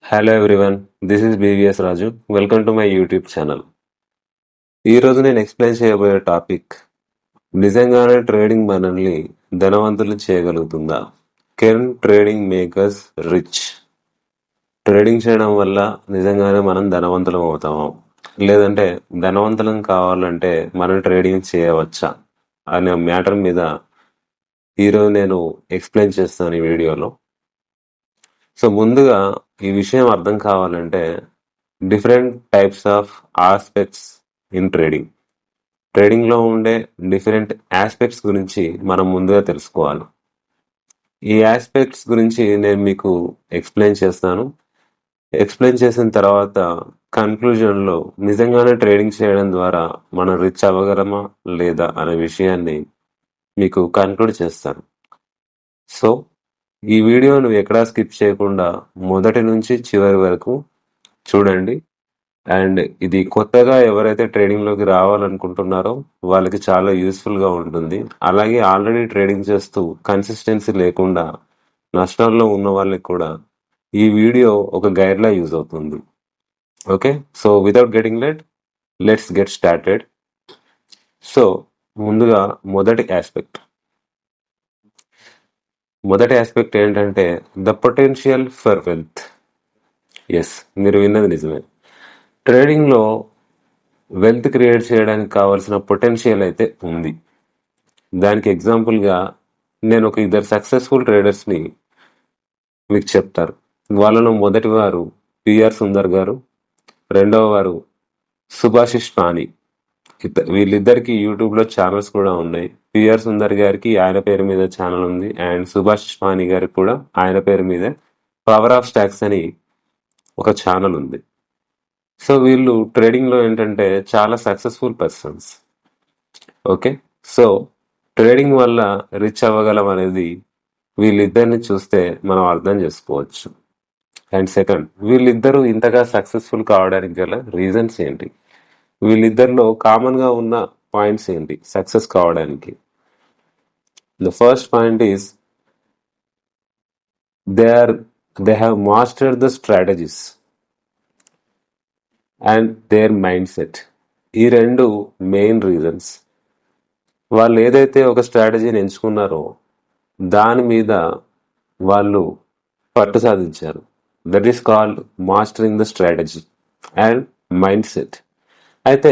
Hello everyone, this is BVS Raju. Welcome to my YouTube channel. ఈ రోజు నేను explain చేయబోయే టాపిక్, నిజంగానే ట్రేడింగ్ మనల్ని ధనవంతులు చేయగలుగుతుందా? Can trading makers rich? Trading చేయడం వల్ల నిజంగానే మనం ధనవంతులం అవుతామా, లేదంటే ధనవంతులం కావాలంటే మనం ట్రేడింగ్ చేయవచ్చా అనే మ్యాటర్ మీద ఈరోజు నేను ఎక్స్ప్లెయిన్ చేస్తాను ఈ వీడియోలో. సో ముందుగా ఈ విషయం అర్థం కావాలంటే different types of aspects in trading, ట్రేడింగ్లో ఉండే డిఫరెంట్ ఆస్పెక్ట్స్ గురించి మనం ముందుగా తెలుసుకోవాలి. ఈ ఆస్పెక్ట్స్ గురించి నేను మీకు ఎక్స్ప్లెయిన్ చేస్తాను. ఎక్స్ప్లెయిన్ చేసిన తర్వాత కన్క్లూజన్లో నిజంగానే ట్రేడింగ్ చేయడం ద్వారా మనం రిచ్ అవ్వగలమా లేదా అనే విషయాన్ని మీకు కన్క్లూడ్ చేస్తాను. సో ఈ వీడియోను ఎక్కడా స్కిప్ చేయకుండా మొదటి నుంచి చివరి వరకు చూడండి. అండ్ ఇది కొత్తగా ఎవరైతే ట్రేడింగ్లోకి రావాలనుకుంటున్నారో వాళ్ళకి చాలా యూస్ఫుల్గా ఉంటుంది. అలాగే ఆల్రెడీ ట్రేడింగ్ చేస్తూ కన్సిస్టెన్సీ లేకుండా నష్టాల్లో ఉన్న వాళ్ళకి కూడా ఈ వీడియో ఒక గైడ్లా యూజ్ అవుతుంది. Okay, so without getting let's get started. So ముందుగా మొదటి ఆస్పెక్ట్ ఏంటంటే the potential for wealth. Yes, మీరు విన్నది నిజమే. ట్రేడింగ్లో వెల్త్ క్రియేట్ చేయడానికి కావాల్సిన పొటెన్షియల్ అయితే ఉంది. దానికి ఎగ్జాంపుల్గా నేను ఒక ఇద్దరు సక్సెస్ఫుల్ ట్రేడర్స్ని మీకు చెప్తారు. వాళ్ళలో మొదటి వారు పిఆర్ సుందర్ గారు, రెండవ వారు సుభాషిష్ పాని. వీళ్ళిద్దరికి యూట్యూబ్లో ఛానల్స్ కూడా ఉన్నాయి. పిఆర్ సుందర్ గారికి ఆయన పేరు మీద ఛానల్ ఉంది, అండ్ సుభాషిష్ పాని గారికి కూడా ఆయన పేరు మీద పవర్ ఆఫ్ స్టాక్స్ అని ఒక ఛానల్ ఉంది. సో వీళ్ళు ట్రేడింగ్లో ఏంటంటే చాలా successful persons. Okay, so trading వల్ల రిచ్ అవ్వగలం అనేది వీళ్ళిద్దరిని చూస్తే మనం అర్థం చేసుకోవచ్చు. అండ్ సెకండ్, వీళ్ళిద్దరూ ఇంతగా సక్సెస్ఫుల్ కావడానికి గల రీజన్స్ ఏంటి, వీళ్ళిద్దరిలో కామన్గా ఉన్న పాయింట్స్ ఏంటి సక్సెస్ కావడానికి? The first point is they have mastered the strategies and their mind set. ఈ రెండు మెయిన్ రీజన్స్. వాళ్ళు ఏదైతే ఒక స్ట్రాటజీని ఎంచుకున్నారో దాని మీద వాళ్ళు పట్టు సాధించారు. That is called mastering the strategy and mind set. అయితే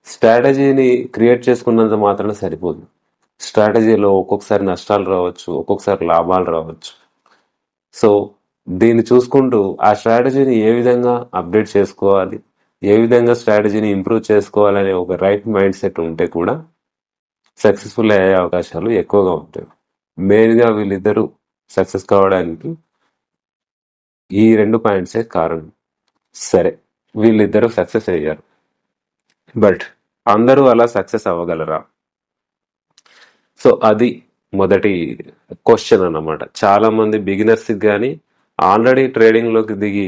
స్ట్రాటజీని క్రియేట్ చేసుకున్నంత మాత్రాన సరిపోదు. స్ట్రాటజీలో ఒక్కొక్కసారి నష్టాలు రావచ్చు, ఒక్కొక్కసారి లాభాలు రావచ్చు. సో దీన్ని చూసుకుంటూ ఆ స్ట్రాటజీని ఏ విధంగా అప్డేట్ చేసుకోవాలి, ఏ విధంగా స్ట్రాటజీని ఇంప్రూవ్ చేసుకోవాలనే ఒక రైట్ మైండ్ సెట్ ఉంటే కూడా సక్సెస్ఫుల్ అయ్యే అవకాశాలు ఎక్కువగా ఉంటాయి. మెయిన్గా వీళ్ళిద్దరూ సక్సెస్ కావడానికి ఈ రెండు పాయింట్సే కారణం. సరే, వీళ్ళిద్దరూ సక్సెస్ అయ్యారు, బట్ అందరూ అలా సక్సెస్ అవ్వగలరా? సో అది మొదటి క్వశ్చన్ అన్నమాట. చాలా మంది బిగినర్స్ కానీ ఆల్రెడీ ట్రేడింగ్లోకి దిగి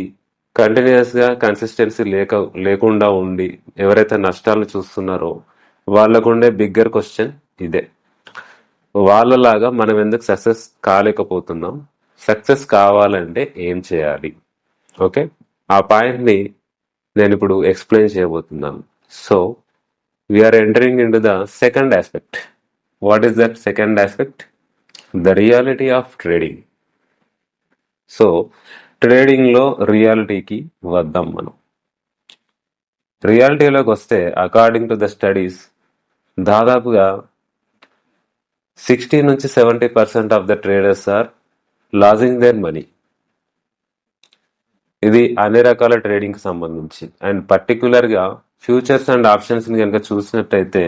కంటిన్యూస్గా కన్సిస్టెన్సీ లేకుండా ఉండి ఎవరైతే నష్టాలను చూస్తున్నారో వాళ్ళకుండే బిగ్గర్ క్వశ్చన్ ఇదే. వాళ్ళలాగా మనం ఎందుకు సక్సెస్ కాలేకపోతున్నాం, సక్సెస్ కావాలంటే ఏం చేయాలి? ఓకే, ఆ పాయింట్ని నేను ఇప్పుడు ఎక్స్ప్లెయిన్ చేయబోతున్నాను. So we're entering into the second aspect. What is that second aspect? The reality of trading. So ట్రేడింగ్లో రియాలిటీకి వద్దాం మనం. రియాలిటీలోకి వస్తే అకార్డింగ్ టు ద స్టడీస్ దాదాపుగా 60-70% of the traders are losing their money. ఇది అన్ని రకాల ట్రేడింగ్కి సంబంధించి. అండ్ పర్టికులర్గా ఫ్యూచర్స్ అండ్ ఆప్షన్స్ని కనుక చూసినట్టయితే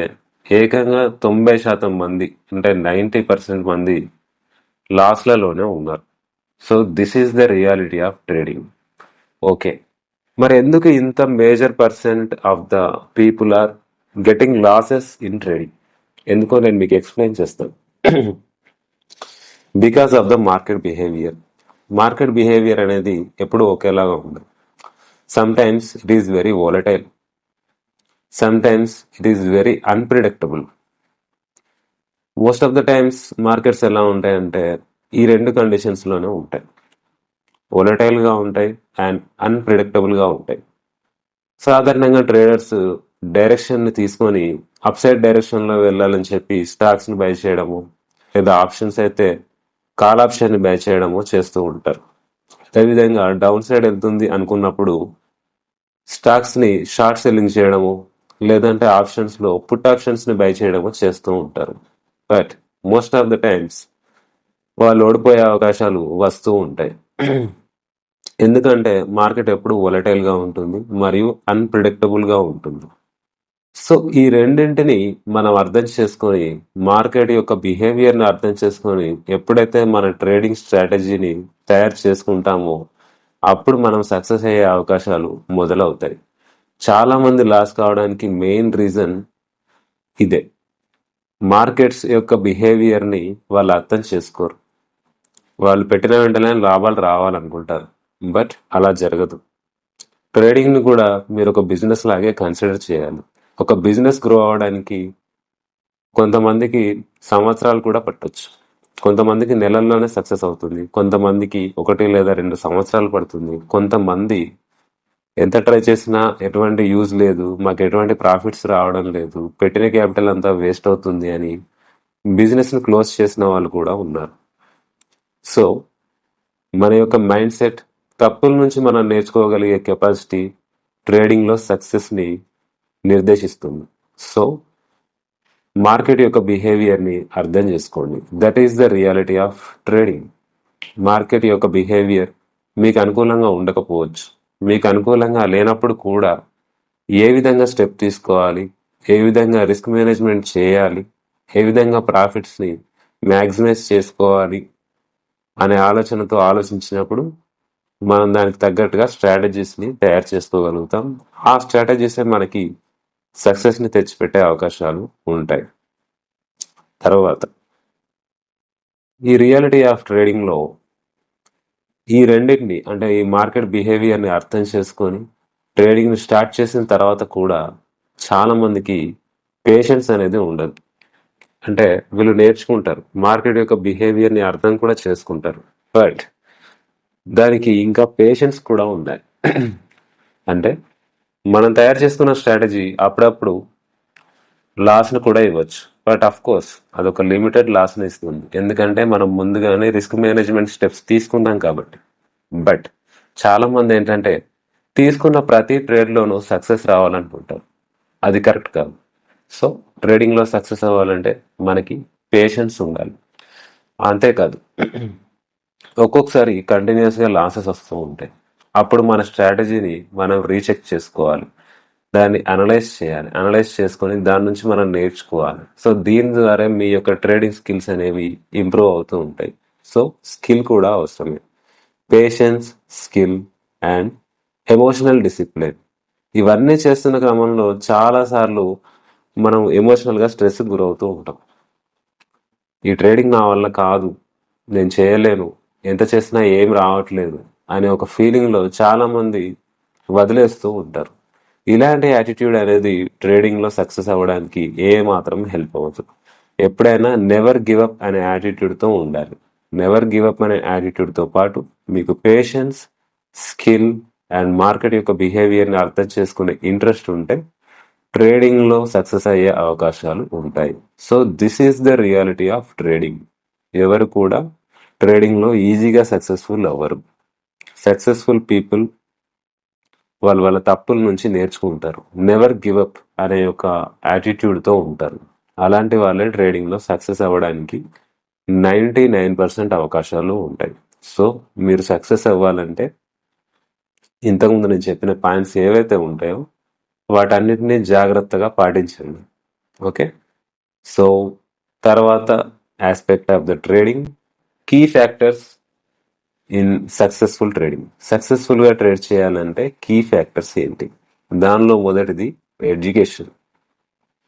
ఏకంగా 90% మంది, అంటే 90% మంది లాస్లలోనే ఉన్నారు. So this is the reality of trading. Okay, మరి ఎందుకు ఇంత major percent of the people are getting losses in trading? ఎందుకో నేను మీకు ఎక్స్ప్లెయిన్ చేస్తాను. Because of the market behaviour. Market behaviour అనేది ఎప్పుడు ఒకేలాగా ఉంది. Sometimes it is very volatile, sometimes it is very unpredictable. Most of the times markets ఎలా ఉంటాయంటే ఈ రెండు కండిషన్స్లోనే ఉంటాయి. వొలటైల్గా ఉంటాయి అండ్ అన్ప్రిడిక్టబుల్గా ఉంటాయి. సాధారణంగా ట్రేడర్స్ డైరెక్షన్ని తీసుకొని అప్ సైడ్ డైరెక్షన్లో వెళ్ళాలని చెప్పి స్టాక్స్ని బై చేయడము, లేదా ఆప్షన్స్ అయితే కాల్ ఆప్షన్ని బై చేయడము చేస్తూ ఉంటారు. అదేవిధంగా డౌన్ సైడ్ వెళ్తుంది అనుకున్నప్పుడు స్టాక్స్ని షార్ట్ సెల్లింగ్ చేయడము, లేదంటే ఆప్షన్స్లో పుట్ ఆప్షన్స్ని బై చేయడము చేస్తూ ఉంటారు. But most of the times వాళ్ళు ఓడిపోయే అవకాశాలు వస్తూ ఉంటాయి. ఎందుకంటే మార్కెట్ ఎప్పుడు వొలటైల్గా ఉంటుంది మరియు అన్ప్రిడిక్టబుల్గా ఉంటుంది. సో ఈ రెండింటిని మనం అర్థం చేసుకొని, మార్కెట్ యొక్క బిహేవియర్ని అర్థం చేసుకొని ఎప్పుడైతే మన ట్రేడింగ్ స్ట్రాటజీని తయారు చేసుకుంటామో అప్పుడు మనం సక్సెస్ అయ్యే అవకాశాలు మొదలవుతాయి. చాలా మంది లాస్ కావడానికి మెయిన్ రీజన్ ఇదే. మార్కెట్స్ యొక్క బిహేవియర్ని వాళ్ళు అర్థం చేసుకోరు. వాళ్ళు పెట్టిన వెంటనే లాభాలు రావాలనుకుంటారు, బట్ అలా జరగదు. ట్రేడింగ్ని కూడా మీరు ఒక బిజినెస్ లాగే కన్సిడర్ చేయాలి. ఒక బిజినెస్ గ్రో అవడానికి కొంతమందికి సంవత్సరాలు కూడా పట్టొచ్చు, కొంతమందికి నెలల్లోనే సక్సెస్ అవుతుంది, కొంతమందికి 1 లేదా 2 సంవత్సరాలు పడుతుంది. కొంతమంది ఎంత ట్రై చేసినా ఎటువంటి యూజ్ లేదు, మాకు ఎటువంటి ప్రాఫిట్స్ రావడం లేదు, పెట్టిన క్యాపిటల్ అంతా వేస్ట్ అవుతుంది అని బిజినెస్ని క్లోజ్ చేసిన వాళ్ళు కూడా ఉన్నారు. సో మన యొక్క మైండ్ సెట్, తప్పుల నుంచి మనం నేర్చుకోగలిగే కెపాసిటీ ట్రేడింగ్లో సక్సెస్ని నిర్దేశిస్తుంది. సో మార్కెట్ యొక్క బిహేవియర్ని అర్థం చేసుకోండి. That is the reality of trading. Market యొక్క బిహేవియర్ మీకు అనుకూలంగా ఉండకపోవచ్చు. మీకు అనుకూలంగా లేనప్పుడు కూడా ఏ విధంగా స్టెప్ తీసుకోవాలి, ఏ విధంగా రిస్క్ మేనేజ్మెంట్ చేయాలి, ఏ విధంగా ప్రాఫిట్స్ని మ్యాక్సిమైజ్ చేసుకోవాలి అనే ఆలోచనతో ఆలోచించినప్పుడు మనం దానికి తగ్గట్టుగా స్ట్రాటజీస్ని తయారు చేసుకోగలుగుతాం. ఆ స్ట్రాటజీసే మనకి సక్సెస్ని తెచ్చిపెట్టే అవకాశాలు ఉంటాయి. తర్వాత ఈ రియాలిటీ ఆఫ్ ట్రేడింగ్లో ఈ రెండింటిని, అంటే ఈ మార్కెట్ బిహేవియర్ని అర్థం చేసుకొని ట్రేడింగ్ని స్టార్ట్ చేసిన తర్వాత కూడా చాలా మందికి పేషెన్స్ అనేది ఉండదు. అంటే వీళ్ళు నేర్చుకుంటారు, మార్కెట్ యొక్క బిహేవియర్ని అర్థం కూడా చేసుకుంటారు, బట్ దానికి ఇంకా పేషెన్స్ కూడా ఉండాలి. అంటే మనం తయారు చేసుకున్న స్ట్రాటజీ అప్పుడప్పుడు లాస్ను కూడా ఇవ్వచ్చు, బట్ అఫ్ కోర్స్ అదొక లిమిటెడ్ లాస్ని ఇస్తుంది, ఎందుకంటే మనం ముందుగానే రిస్క్ మేనేజ్మెంట్ స్టెప్స్ తీసుకున్నాం కాబట్టి. బట్ చాలా మంది ఏంటంటే తీసుకున్న ప్రతి ట్రేడ్లోనూ సక్సెస్ రావాలనుకుంటారు, అది కరెక్ట్ కాదు. సో ట్రేడింగ్లో సక్సెస్ అవ్వాలంటే మనకి పేషెన్స్ ఉండాలి. అంతేకాదు, ఒక్కొక్కసారి కంటిన్యూస్గా లాసెస్ వస్తూ ఉంటాయి. అప్పుడు మన స్ట్రాటజీని మనం రీచెక్ చేసుకోవాలి, దాన్ని అనలైజ్ చేయాలి, అనలైజ్ చేసుకొని దాని నుంచి మనం నేర్చుకోవాలి. సో దీని ద్వారా మీ యొక్క ట్రేడింగ్ స్కిల్స్ అనేవి ఇంప్రూవ్ అవుతూ ఉంటాయి. సో స్కిల్ కూడా అవసరమే. Patience, skill and emotional discipline, ఇవన్నీ చేస్తున్న క్రమంలో చాలాసార్లు మనం ఎమోషనల్గా స్ట్రెస్కి గురవుతూ ఉంటాం. ఈ ట్రేడింగ్ నా వల్ల కాదు, నేను చేయలేను, ఎంత చేసినా ఏం రావట్లేదు అనే ఒక ఫీలింగ్లో చాలామంది వదిలేస్తూ ఉంటారు. ఇలాంటి యాటిట్యూడ్ అనేది ట్రేడింగ్లో సక్సెస్ అవ్వడానికి ఏమాత్రం హెల్ప్ అవుతుంది. ఎప్పుడైనా నెవర్ గివ్ అప్ అనే యాటిట్యూడ్తో ఉండాలి. నెవర్ గివ్ అప్ అనే యాటిట్యూడ్తో పాటు మీకు పేషెన్స్, స్కిల్ అండ్ మార్కెట్ యొక్క బిహేవియర్ని అర్థం చేసుకునే ఇంట్రెస్ట్ ఉంటే ట్రేడింగ్లో సక్సెస్ అయ్యే అవకాశాలు ఉంటాయి. So this is the reality of trading. ఎవరు కూడా ట్రేడింగ్లో ఈజీగా సక్సెస్ఫుల్ అవ్వరు. సక్సెస్ఫుల్ పీపుల్ వాళ్ళ తప్పుల నుంచి నేర్చుకుంటారు, నెవర్ గివ్ అప్ అనే ఒక యాటిట్యూడ్తో ఉంటారు. అలాంటి వాళ్ళే ట్రేడింగ్లో సక్సెస్ అవ్వడానికి 99% అవకాశాలు ఉంటాయి. సో మీరు సక్సెస్ అవ్వాలంటే ఇంతకుముందు నేను చెప్పిన పాయింట్స్ ఏవైతే ఉంటాయో వాటన్నిటినీ జాగ్రత్తగా పాటించండి. ఓకే, సో తర్వాత aspect of the trading, key factors in successful trading. సక్సెస్ఫుల్గా ట్రేడ్ చేయాలంటే కీ ఫ్యాక్టర్స్ ఏంటి? దానిలో మొదటిది ఎడ్యుకేషన్.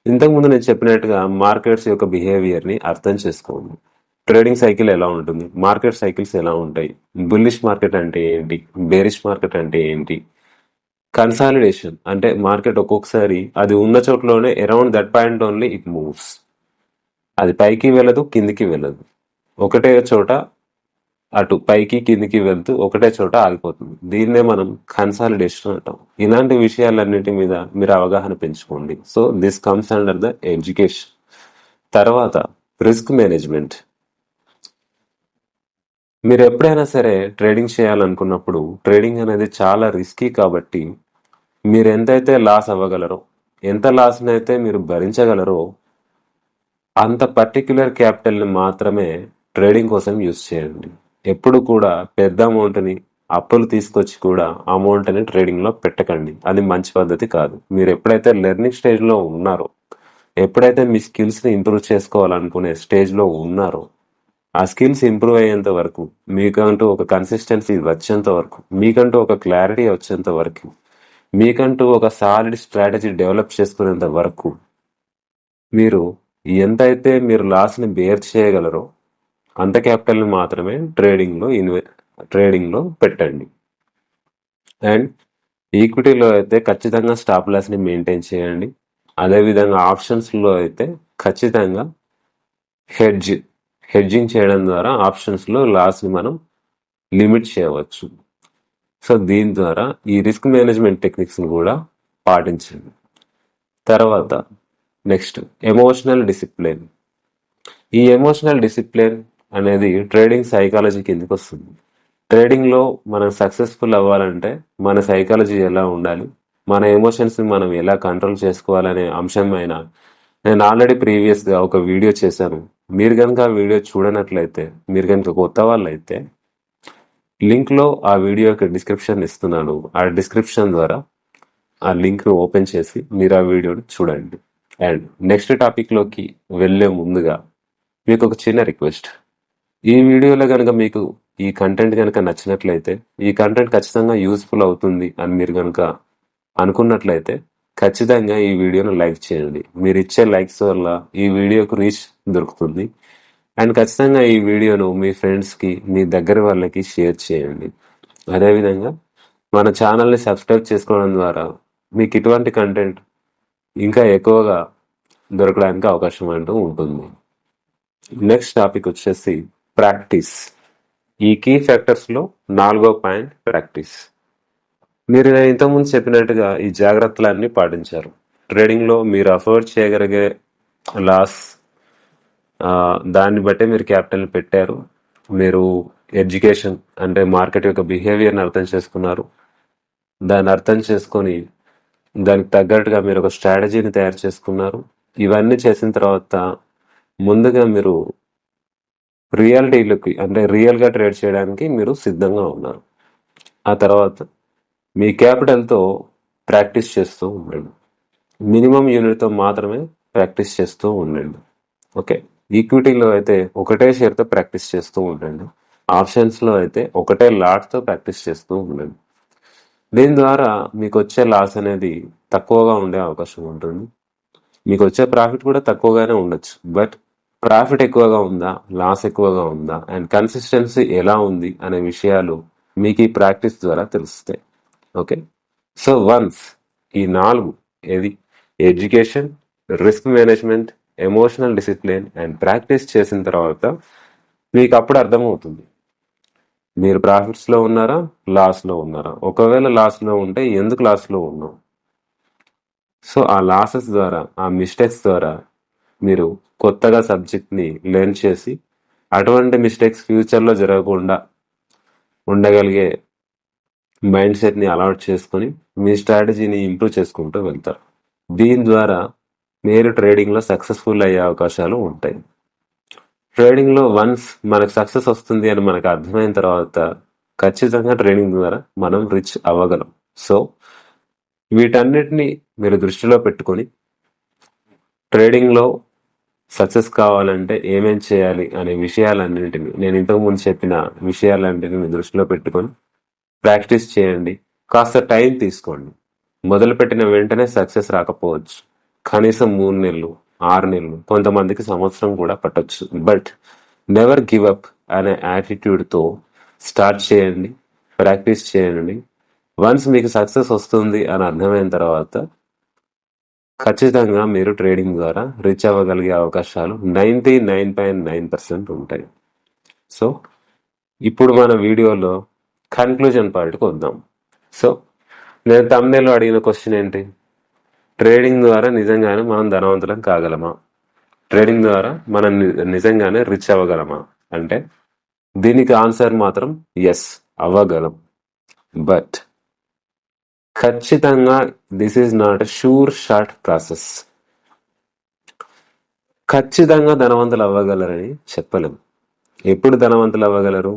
ఇంతకుముందు నేను చెప్పినట్టుగా మార్కెట్స్ యొక్క బిహేవియర్ని అర్థం చేసుకోండి. ట్రేడింగ్ సైకిల్ ఎలా ఉంటుంది, మార్కెట్ సైకిల్స్ ఎలా ఉంటాయి, బుల్లిష్ మార్కెట్ అంటే ఏంటి, బేరిష్ మార్కెట్ అంటే ఏంటి, కన్సాలిడేషన్ అంటే మార్కెట్ ఒక్కొక్కసారి అది ఉన్న చోట్లోనే around that point only it moves, అది పైకి వెళ్ళదు, కిందికి వెళ్ళదు, ఒకటే చోట అటు పైకి కిందికి వెళ్తూ ఒకటే చోట ఆగిపోతుంది. దీన్నే మనం కన్సాలిడేషన్ అంటాం. ఇలాంటి విషయాలన్నిటి మీద మీరు అవగాహన పెంచుకోండి. So this comes under the education. తర్వాత రిస్క్ మేనేజ్మెంట్. మీరు ఎప్పుడైనా సరే ట్రేడింగ్ చేయాలనుకున్నప్పుడు ట్రేడింగ్ అనేది చాలా రిస్కీ కాబట్టి మీరు ఎంతైతే లాస్ అవ్వగలరో, ఎంత లాస్ని అయితే మీరు భరించగలరో అంత పర్టిక్యులర్ క్యాపిటల్ని మాత్రమే ట్రేడింగ్ కోసం యూజ్ చేయండి. ఎప్పుడు కూడా పెద్ద అమౌంట్ని అప్పులు తీసుకొచ్చి కూడా అమౌంట్ని ట్రేడింగ్లో పెట్టకండి. అది మంచి పద్ధతి కాదు. మీరు ఎప్పుడైతే లెర్నింగ్ స్టేజ్లో ఉన్నారో, ఎప్పుడైతే మీ స్కిల్స్ని ఇంప్రూవ్ చేసుకోవాలనుకునే స్టేజ్లో ఉన్నారో, ఆ స్కిల్స్ ఇంప్రూవ్ అయ్యేంత వరకు, మీకంటూ ఒక కన్సిస్టెన్సీ వచ్చేంత వరకు, మీకంటూ ఒక క్లారిటీ వచ్చేంత వరకు, మీకంటూ ఒక సాలిడ్ స్ట్రాటజీ డెవలప్ చేసుకునేంత వరకు మీరు ఎంతైతే మీరు లాస్ని బేర్ చేయగలరో అంత క్యాపిటల్ని మాత్రమే ట్రేడింగ్లో పెట్టండి. అండ్ ఈక్విటీలో అయితే ఖచ్చితంగా స్టాప్ లాస్ని మెయింటైన్ చేయండి. అదేవిధంగా ఆప్షన్స్లో అయితే ఖచ్చితంగా హెడ్జింగ్ చేయడం ద్వారా ఆప్షన్స్లో లాస్ని మనం లిమిట్ చేయవచ్చు. సో దీని ద్వారా ఈ రిస్క్ మేనేజ్మెంట్ టెక్నిక్స్ని కూడా పాటించండి. తర్వాత నెక్స్ట్ ఎమోషనల్ డిసిప్లిన్. ఈ ఎమోషనల్ డిసిప్లిన్ అనేది ట్రేడింగ్ సైకాలజీ కిందకి వస్తుంది. ట్రేడింగ్లో మనం సక్సెస్ఫుల్ అవ్వాలంటే మన సైకాలజీ ఎలా ఉండాలి, మన ఎమోషన్స్ని మనం ఎలా కంట్రోల్ చేసుకోవాలనే అంశం పైన నేను ఆల్రెడీ ప్రీవియస్గా ఒక వీడియో చేశాను. మీరు కనుక ఆ వీడియో చూడనట్లయితే, మీరు కనుక కొత్త వాళ్ళు అయితే లింక్లో ఆ వీడియో యొక్క డిస్క్రిప్షన్ ఇస్తున్నాను. ఆ డిస్క్రిప్షన్ ద్వారా ఆ లింక్ను ఓపెన్ చేసి మీరు ఆ వీడియోని చూడండి. అండ్ నెక్స్ట్ టాపిక్లోకి వెళ్ళే ముందుగా మీకు ఒక చిన్న రిక్వెస్ట్. ఈ వీడియోలో కనుక మీకు ఈ కంటెంట్ కనుక నచ్చినట్లయితే, ఈ కంటెంట్ ఖచ్చితంగా యూస్ఫుల్ అవుతుంది అని మీరు కనుక అనుకున్నట్లయితే ఖచ్చితంగా ఈ వీడియోను లైక్ చేయండి. మీరు ఇచ్చే లైక్స్ వల్ల ఈ వీడియోకు రీచ్ దొరుకుతుంది. అండ్ ఖచ్చితంగా ఈ వీడియోను మీ ఫ్రెండ్స్కి, మీ దగ్గర వాళ్ళకి షేర్ చేయండి. అదేవిధంగా మన ఛానల్ని సబ్స్క్రైబ్ చేసుకోవడం ద్వారా మీకు ఇటువంటి కంటెంట్ ఇంకా ఎక్కువగా దొరకడానికి అవకాశం అంటూ ఉంటుంది. నెక్స్ట్ టాపిక్ వచ్చేసి ప్రాక్టీస్. ఈ కీ ఫ్యాక్టర్స్లో 4వ పాయింట్ ప్రాక్టీస్. మీరు నేను ఇంతకుముందు చెప్పినట్టుగా ఈ జాగ్రత్తలన్నీ పాటించారు. ట్రేడింగ్లో మీరు అఫోర్డ్ చేయగలిగే లాస్, దాన్ని బట్టే మీరు క్యాపిటల్ని పెట్టారు. మీరు ఎడ్యుకేషన్ అంటే మార్కెట్ యొక్క బిహేవియర్ని అర్థం చేసుకున్నారు. దాన్ని అర్థం చేసుకొని దానికి తగ్గట్టుగా మీరు ఒక స్ట్రాటజీని తయారు చేసుకున్నారు. ఇవన్నీ చేసిన తర్వాత ముందుగా మీరు రియాలిటీలోకి అంటే రియల్గా ట్రేడ్ చేయడానికి మీరు సిద్ధంగా ఉన్నారు. ఆ తర్వాత మీ క్యాపిటల్తో ప్రాక్టీస్ చేస్తూ ఉండండి. మినిమం యూనిట్తో మాత్రమే ప్రాక్టీస్ చేస్తూ ఉండండి. ఓకే, ఈక్విటీలో అయితే ఒకటే షేర్తో ప్రాక్టీస్ చేస్తూ ఉండండి. ఆప్షన్స్లో అయితే ఒకటే లాట్తో ప్రాక్టీస్ చేస్తూ ఉండండి. దీని ద్వారా మీకు వచ్చే లాస్ అనేది తక్కువగా ఉండే అవకాశం ఉంటుంది. మీకు వచ్చే ప్రాఫిట్ కూడా తక్కువగానే ఉండొచ్చు. బట్ ప్రాఫిట్ ఎక్కువగా ఉందా, లాస్ ఎక్కువగా ఉందా, అండ్ కన్సిస్టెన్సీ ఎలా ఉంది అనే విషయాలు మీకు ఈ ప్రాక్టీస్ ద్వారా తెలుస్తాయి. ఓకే, సో వన్స్ ఈ 4 ఏది education, risk management, emotional discipline and practice చేసిన తర్వాత మీకు అప్పుడు అర్థమవుతుంది మీరు ప్రాఫిట్స్లో ఉన్నారా, లాస్లో ఉన్నారా. ఒకవేళ లాస్లో ఉంటే ఎందుకు లాస్లో ఉన్నాం. సో ఆ లాసెస్ ద్వారా, ఆ మిస్టేక్స్ ద్వారా మీరు కొత్తగా సబ్జెక్ట్ని లెర్న్ చేసి అటువంటి మిస్టేక్స్ ఫ్యూచర్లో జరగకుండా ఉండగలిగే మైండ్ సెట్ని అలవాట్ చేసుకొని మీ స్ట్రాటజీని ఇంప్రూవ్ చేసుకుంటూ వెళ్తారు. దీని ద్వారా మీరు ట్రేడింగ్లో సక్సెస్ఫుల్ అయ్యే అవకాశాలు ఉంటాయి. ట్రేడింగ్లో వన్స్ మనకు సక్సెస్ వస్తుంది అని మనకు అర్థమైన తర్వాత ఖచ్చితంగా ట్రేడింగ్ ద్వారా మనం రిచ్ అవ్వగలం. సో వీటన్నిటిని మీరు దృష్టిలో పెట్టుకొని ట్రేడింగ్లో సక్సెస్ కావాలంటే ఏమేం చేయాలి అనే విషయాలన్నింటినీ, నేను ఇంతకుముందు చెప్పిన విషయాలన్నింటినీ దృష్టిలో పెట్టుకొని ప్రాక్టీస్ చేయండి. కాస్త టైం తీసుకోండి. మొదలుపెట్టిన వెంటనే సక్సెస్ రాకపోవచ్చు. కనీసం 3 నెలలు, 6 నెలలు, కొంతమందికి సంవత్సరం కూడా పట్టొచ్చు. బట్ నెవర్ గివ్ అప్ అనే యాటిట్యూడ్తో స్టార్ట్ చేయండి, ప్రాక్టీస్ చేయండి. వన్స్ మీకు సక్సెస్ వస్తుంది అని అర్థమైన తర్వాత ఖచ్చితంగా మీరు ట్రేడింగ్ ద్వారా రీచ్ అవ్వగలిగే అవకాశాలు 99.9% ఉంటాయి. సో ఇప్పుడు మన వీడియోలో కన్క్లూజన్ పార్ట్కి వద్దాం. సో నేను తమ్నేల్లో అడిగిన క్వశ్చన్ ఏంటి? ట్రేడింగ్ ద్వారా నిజంగానే మనం ధనవంతులం కాగలమా? ట్రేడింగ్ ద్వారా మనం నిజంగానే రిచ్ అవ్వగలమా అంటే దీనికి ఆన్సర్ మాత్రం ఎస్, అవ్వగలం. బట్ ఖచ్చితంగా this is not a sure short process. ఖచ్చితంగా ధనవంతులు అవ్వగలరని చెప్పలేం. ఎప్పుడు ధనవంతులు అవ్వగలరు?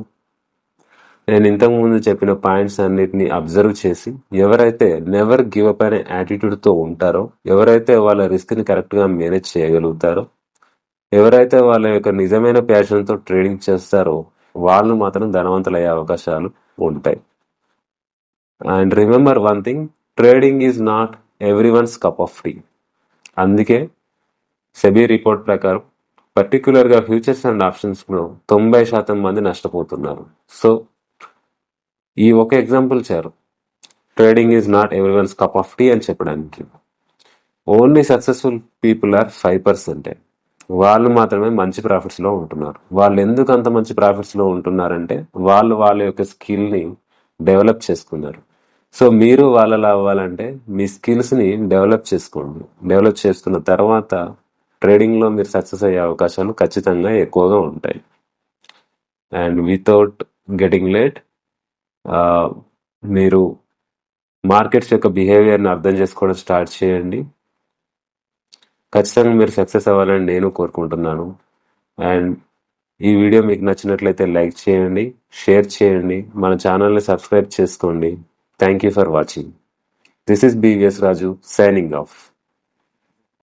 నేను ఇంతకుముందు చెప్పిన పాయింట్స్ అన్నిటిని అబ్జర్వ్ చేసి ఎవరైతే నెవర్ గివ్ అప్ అనే యాటిట్యూడ్తో ఉంటారో, ఎవరైతే వాళ్ళ రిస్క్ని కరెక్ట్గా మేనేజ్ చేయగలుగుతారో, ఎవరైతే వాళ్ళ యొక్క నిజమైన ప్యాషన్తో ట్రేడింగ్ చేస్తారో వాళ్ళు మాత్రం ధనవంతులు అయ్యే అవకాశాలు ఉంటాయి. And remember one thing, trading is not everyone's cup of tea. అందుకే సెబీ రిపోర్ట్ ప్రకారం పర్టికులర్గా ఫ్యూచర్స్ అండ్ ఆప్షన్స్లో 90% మంది నష్టపోతున్నారు. సో ఈ ఒక ఎగ్జాంపుల్ చాలు trading is not everyone's cup of tea అని చెప్పడానికి. Only successful people are 5%. వాళ్ళు మాత్రమే మంచి ప్రాఫిట్స్లో ఉంటున్నారు. వాళ్ళు ఎందుకు అంత మంచి ప్రాఫిట్స్లో ఉంటున్నారంటే వాళ్ళు వాళ్ళ యొక్క స్కిల్ని డెవలప్ చేసుకున్నారు. సో మీరు వాళ్ళలా అవ్వాలంటే మీ స్కిల్స్ని డెవలప్ చేసుకోండి. డెవలప్ చేసుకున్న తర్వాత ట్రేడింగ్లో మీరు సక్సెస్ అయ్యే అవకాశాలు ఖచ్చితంగా ఎక్కువగా ఉంటాయి. అండ్ వితౌట్ గెటింగ్ లేట్, మీరు మార్కెట్స్ యొక్క బిహేవియర్ని అర్థం చేసుకోవడం స్టార్ట్ చేయండి. ఖచ్చితంగా మీరు సక్సెస్ అవ్వాలని నేను కోరుకుంటున్నాను. అండ్ ఈ వీడియో మీకు నచ్చినట్లయితే లైక్ చేయండి, షేర్ చేయండి, మన ఛానల్ని సబ్స్క్రైబ్ చేసుకోండి. Thank you for watching. This is BVS Raju signing off.